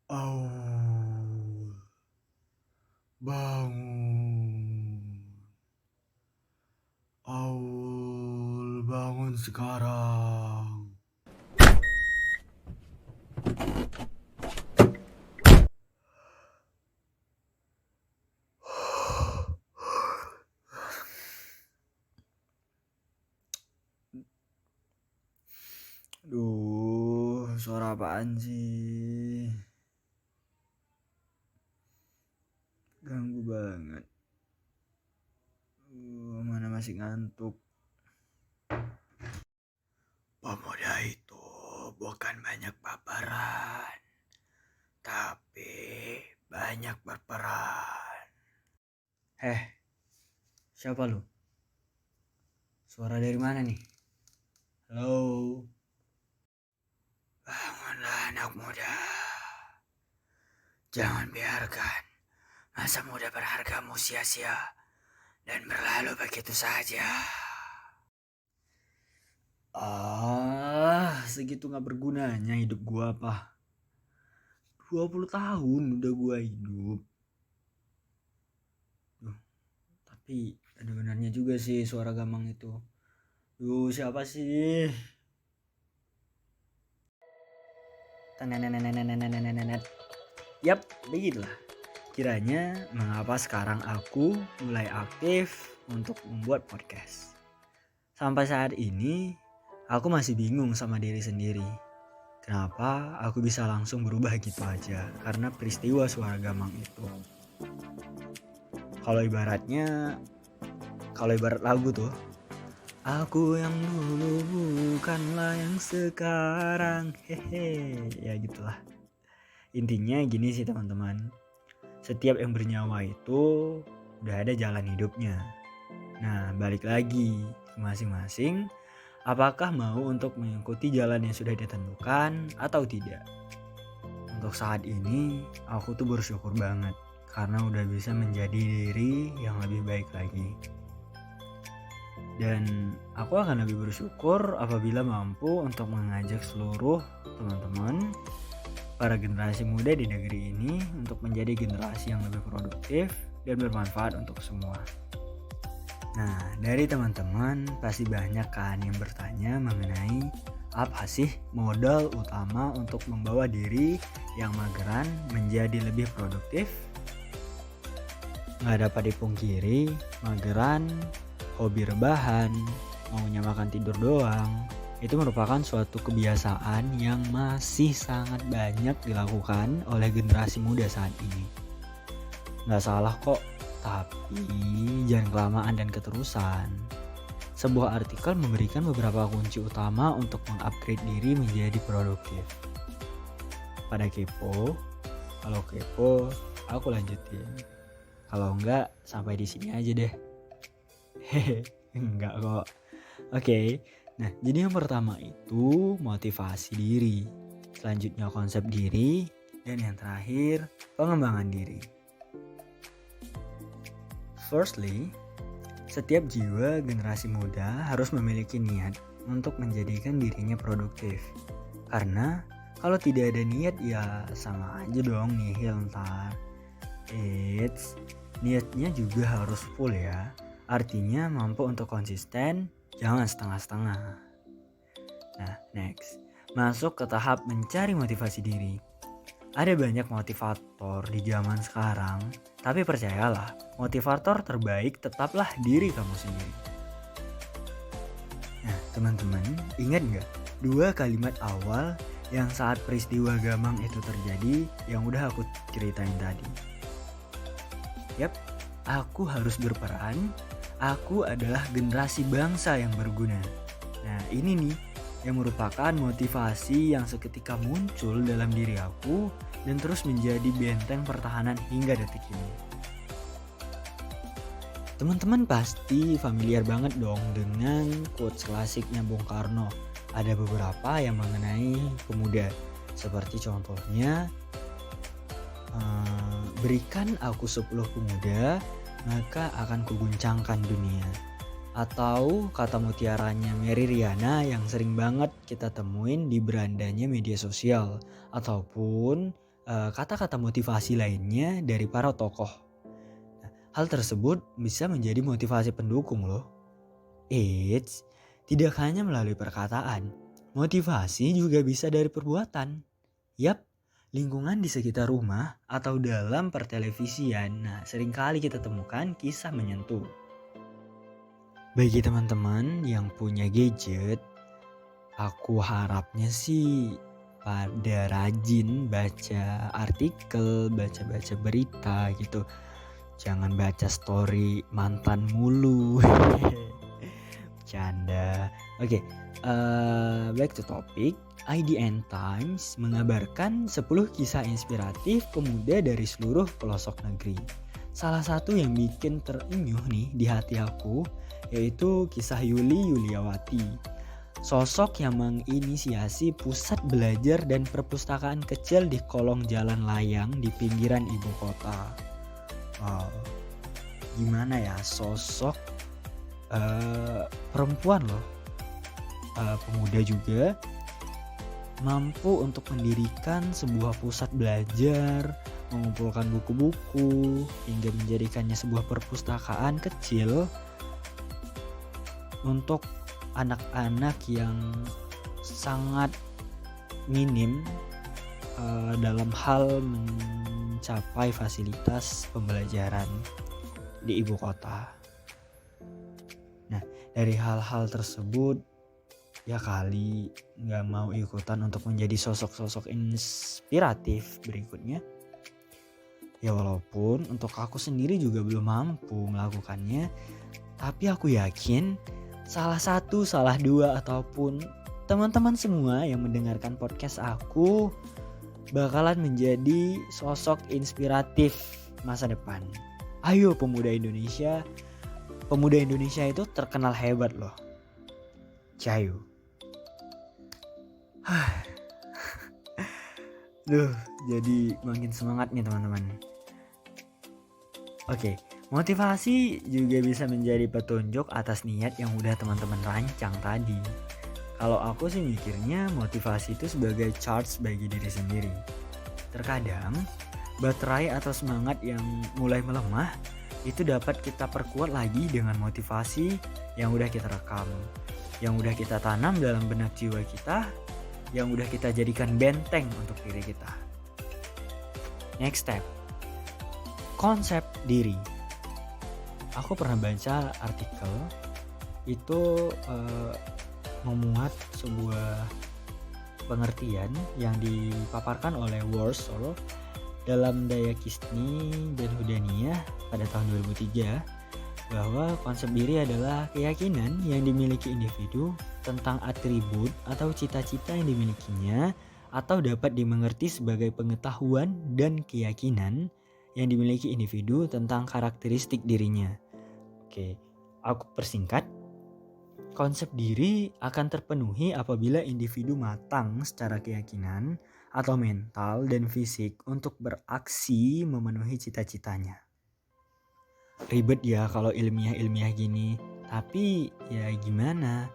Aul, bangun. Aul, bangun sekarang. Duh, suara apaan sih? Ganggu banget. Mana masih ngantuk. Pemuda itu bukan banyak paparan, tapi banyak berperan. Siapa lu? Suara dari mana nih? Halo? Bangunlah anak muda. Jangan biarkan masa muda berhargamu sia-sia dan berlalu begitu saja. Segitu gak bergunanya hidup gua apa? 20 tahun udah gua hidup. Tapi ada benarnya juga sih suara Gamang itu. Siapa sih? Yap, begitulah. Kiranya mengapa sekarang aku mulai aktif untuk membuat podcast. Sampai saat ini aku masih bingung sama diri sendiri. Kenapa aku bisa langsung berubah gitu aja? Karena peristiwa suara Gamang itu. Kalau ibarat lagu tuh, aku yang dulu bukanlah yang sekarang. Ya gitulah. Intinya gini sih teman-teman. Setiap yang bernyawa itu udah ada jalan hidupnya. Nah, balik lagi ke masing-masing. Apakah mau untuk mengikuti jalan yang sudah ditentukan atau tidak? Untuk saat ini aku tuh bersyukur banget karena udah bisa menjadi diri yang lebih baik lagi. Dan aku akan lebih bersyukur apabila mampu untuk mengajak seluruh teman-teman para generasi muda di negeri ini untuk menjadi generasi yang lebih produktif dan bermanfaat untuk semua. Nah, dari teman-teman pasti banyak kan yang bertanya mengenai apa sih modal utama untuk membawa diri yang mageran menjadi lebih produktif? Nggak dapat dipungkiri, mageran, hobi rebahan, maunya makan tidur doang, itu merupakan suatu kebiasaan yang masih sangat banyak dilakukan oleh generasi muda saat ini. Nggak salah kok, tapi jangan kelamaan dan keterusan. Sebuah artikel memberikan beberapa kunci utama untuk mengupgrade diri menjadi produktif. Pada kepo, kalau kepo aku lanjutin. Kalau enggak sampai di sini aja deh. Enggak kok. Oke. Nah, jadi yang pertama itu motivasi diri. Selanjutnya konsep diri, dan yang terakhir pengembangan diri. Firstly, setiap jiwa generasi muda harus memiliki niat untuk menjadikan dirinya produktif. Karena kalau tidak ada niat ya sama aja dong nihil ntar. Niatnya juga harus full ya. Artinya mampu untuk konsisten, jangan setengah-setengah. Nah, next. Masuk ke tahap mencari motivasi diri. Ada banyak motivator di zaman sekarang, tapi percayalah, motivator terbaik tetaplah diri kamu sendiri. Nah, teman-teman, ingat gak 2 kalimat awal yang saat peristiwa Gamang itu terjadi yang udah aku ceritain tadi? Yap, aku harus berperan. Aku adalah generasi bangsa yang berguna. Nah, ini nih yang merupakan motivasi yang seketika muncul dalam diri aku dan terus menjadi benteng pertahanan hingga detik ini. Teman-teman pasti familiar banget dong dengan quotes klasiknya Bung Karno. Ada beberapa yang mengenai pemuda, seperti contohnya berikan aku 10 pemuda, maka akan kuguncangkan dunia. Atau kata mutiaranya Mary Riana yang sering banget kita temuin di berandanya media sosial. Ataupun kata-kata motivasi lainnya dari para tokoh. Nah, hal tersebut bisa menjadi motivasi pendukung loh. Eits, tidak hanya melalui perkataan, motivasi juga bisa dari perbuatan. Yap, lingkungan di sekitar rumah atau dalam pertelevisian. Nah, seringkali kita temukan kisah menyentuh. Bagi teman-teman yang punya gadget, aku harapnya sih pada rajin baca artikel, baca-baca berita gitu. Jangan baca story mantan mulu. Bercanda. Oke, back to topic. IDN Times mengabarkan 10 kisah inspiratif pemuda dari seluruh pelosok negeri. Salah satu yang bikin terenyuh nih di hati aku yaitu kisah Yuli Yuliawati. Sosok yang menginisiasi pusat belajar dan perpustakaan kecil di kolong jalan layang di pinggiran ibu kota. Wow, gimana ya sosok perempuan loh, pemuda juga mampu untuk mendirikan sebuah pusat belajar, mengumpulkan buku-buku, hingga menjadikannya sebuah perpustakaan kecil untuk anak-anak yang sangat minim dalam hal mencapai fasilitas pembelajaran di ibu kota. Nah, dari hal-hal tersebut ya kali gak mau ikutan untuk menjadi sosok-sosok inspiratif berikutnya. Ya walaupun untuk aku sendiri juga belum mampu melakukannya, tapi aku yakin salah satu, salah dua, ataupun teman-teman semua yang mendengarkan podcast aku bakalan menjadi sosok inspiratif masa depan. Ayo pemuda Indonesia itu terkenal hebat loh. Cayo. Duh, jadi makin semangat nih teman-teman. Oke, motivasi juga bisa menjadi petunjuk atas niat yang udah teman-teman rancang tadi. Kalau aku sih mikirnya motivasi itu sebagai charge bagi diri sendiri. Terkadang, baterai atau semangat yang mulai melemah itu dapat kita perkuat lagi dengan motivasi yang udah kita rekam, yang udah kita tanam dalam benak jiwa kita, yang udah kita jadikan benteng untuk diri kita. Next step, konsep diri. Aku pernah baca artikel itu memuat sebuah pengertian yang dipaparkan oleh Warsaw dalam Dayakisni dan Hudaniyah pada tahun 2003 bahwa konsep diri adalah keyakinan yang dimiliki individu tentang atribut atau cita-cita yang dimilikinya atau dapat dimengerti sebagai pengetahuan dan keyakinan yang dimiliki individu tentang karakteristik dirinya. Oke, aku persingkat. Konsep diri akan terpenuhi apabila individu matang secara keyakinan atau mental dan fisik untuk beraksi memenuhi cita-citanya. Ribet ya kalau ilmiah gini, tapi ya gimana?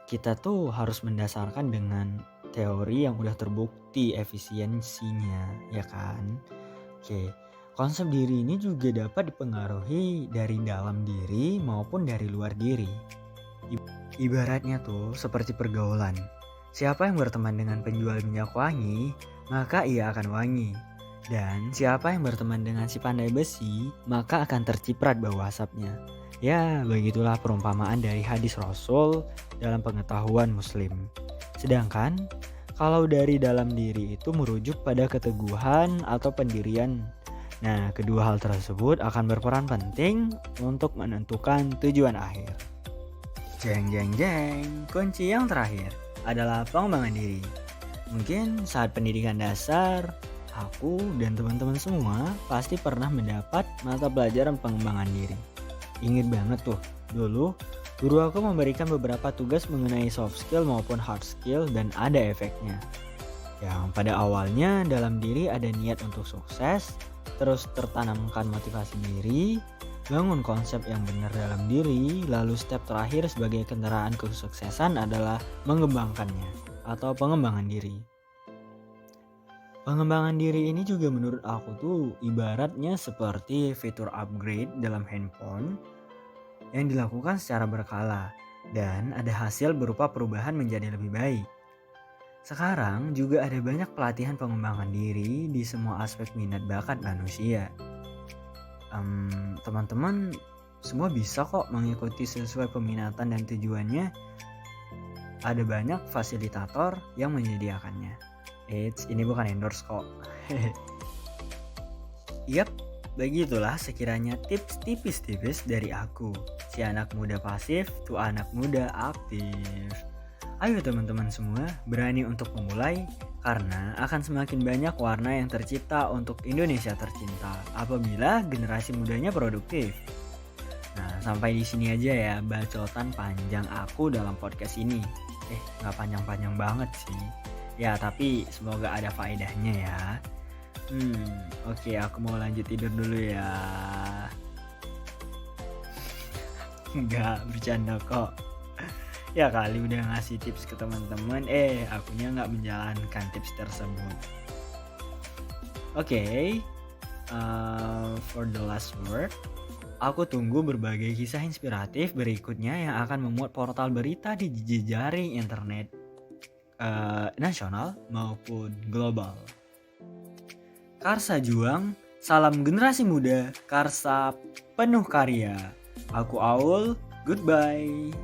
Kita tuh harus mendasarkan dengan teori yang udah terbukti efisiensinya, ya kan? Oke, konsep diri ini juga dapat dipengaruhi dari dalam diri maupun dari luar diri. Ibaratnya tuh seperti pergaulan. Siapa yang berteman dengan penjual minyak wangi, maka ia akan wangi. Dan siapa yang berteman dengan si pandai besi, maka akan terciprat bau asapnya. Ya, begitulah perumpamaan dari hadis Rasul dalam pengetahuan Muslim. Sedangkan, kalau dari dalam diri itu merujuk pada keteguhan atau pendirian. Nah, kedua hal tersebut akan berperan penting untuk menentukan tujuan akhir. Jeng, kunci yang terakhir adalah pengembangan diri. Mungkin saat pendidikan dasar, aku dan teman-teman semua pasti pernah mendapat mata pelajaran pengembangan diri. Ingat banget tuh, dulu guru aku memberikan beberapa tugas mengenai soft skill maupun hard skill dan ada efeknya. Yang pada awalnya dalam diri ada niat untuk sukses, terus tertanamkan motivasi diri, bangun konsep yang benar dalam diri, lalu step terakhir sebagai kendaraan kesuksesan adalah mengembangkannya atau pengembangan diri. Pengembangan diri ini juga menurut aku tuh ibaratnya seperti fitur upgrade dalam handphone yang dilakukan secara berkala dan ada hasil berupa perubahan menjadi lebih baik. Sekarang juga ada banyak pelatihan pengembangan diri di semua aspek minat bakat manusia. Teman-teman semua bisa kok mengikuti sesuai peminatan dan tujuannya. Ada banyak fasilitator yang menyediakannya. Ini bukan endorse kok. Yap, begitulah sekiranya tips tipis-tipis dari aku. Si anak muda pasif tuh anak muda aktif. Ayo teman-teman semua berani untuk memulai karena akan semakin banyak warna yang tercipta untuk Indonesia tercinta apabila generasi mudanya produktif. Nah, sampai di sini aja ya bacotan panjang aku dalam podcast ini. Nggak panjang-panjang banget sih. Ya, tapi semoga ada faedahnya ya. Oke, aku mau lanjut tidur dulu ya. Nggak, bercanda kok. Ya kali udah ngasih tips ke teman-teman, akunya nggak menjalankan tips tersebut. Oke, for the last word, aku tunggu berbagai kisah inspiratif berikutnya yang akan memuat portal berita di jejaring internet nasional maupun global. Karsa juang, salam generasi muda, Karsa penuh karya. Aku Aul, goodbye.